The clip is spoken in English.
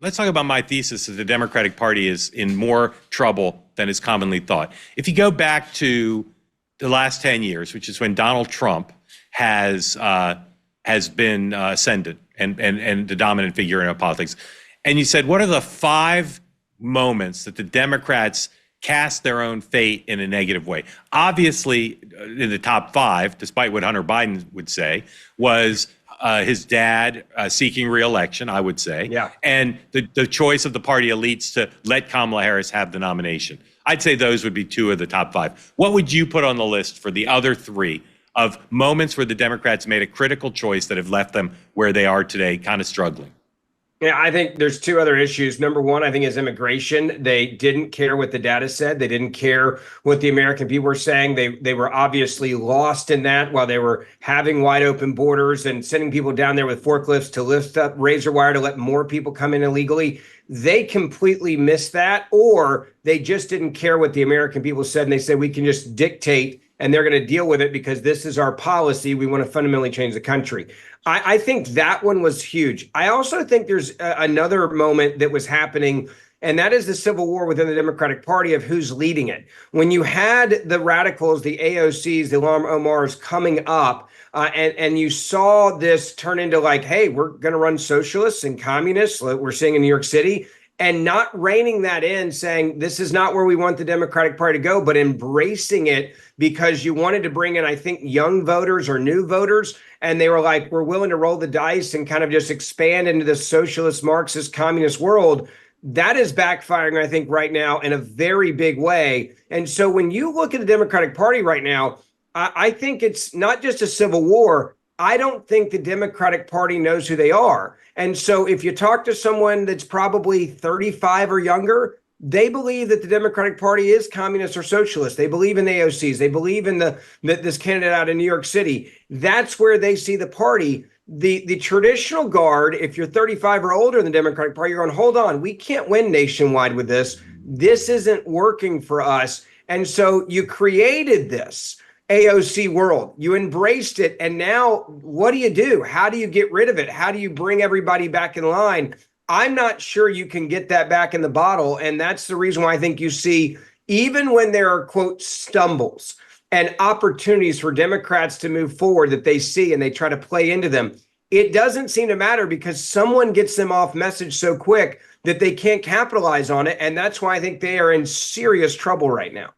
Let's talk about my thesis that the Democratic Party is in more trouble than is commonly thought. If you go back to the last 10 years, which is when Donald Trump has been ascendant and the dominant figure in our politics, and you said, what are the five moments that the Democrats cast their own fate in a negative way? Obviously, in the top five, despite what Hunter Biden would say, was his dad seeking re-election, I would say, Yeah. and the choice of the party elites to let Kamala Harris have the nomination. I'd say those would be two of the top five. What would you put on the list for the other three of moments where the Democrats made a critical choice that have left them where they are today, kind of struggling? Yeah, I think there's two other issues. Number one, I think, is immigration. They didn't care what the data said. They didn't care what the American people were saying. They were obviously lost in that while they were having wide open borders and sending people down there with forklifts to lift up razor wire to let more people come in illegally. They completely missed that, or they just didn't care what the American people said. And they said, we can just dictate and they're going to deal with it because this is our policy. We want to fundamentally change the country. I think that one was huge. I also think there's another moment that was happening, and that is the civil war within the Democratic Party of who's leading it. When you had the radicals, the AOCs, the Ilhan Omars coming up, and you saw this turn into like, hey, we're going to run socialists and communists, like we're seeing in New York City, and not reining that in, saying this is not where we want the Democratic Party to go, but embracing it because you wanted to bring in, I think, young voters or new voters. And they were like, we're willing to roll the dice and kind of just expand into the socialist, Marxist, communist world. That is backfiring, I think, right now in a very big way. And so when you look at the Democratic Party right now, I think it's not just a civil war. I don't think the Democratic Party knows who they are. And so if you talk to someone that's probably 35 or younger, they believe that the Democratic Party is communist or socialist. They believe in AOCs. They believe in this candidate out in New York City. That's where they see the party. The traditional guard, if you're 35 or older in the Democratic Party, you're going, hold on, we can't win nationwide with this. This isn't working for us. And so you created this AOC world. You embraced it. And now what do? How do you get rid of it? How do you bring everybody back in line? I'm not sure you can get that back in the bottle. And that's the reason why I think you see, even when there are, quote, stumbles and opportunities for Democrats to move forward that they see and they try to play into them, it doesn't seem to matter because someone gets them off message so quick that they can't capitalize on it. And that's why I think they are in serious trouble right now.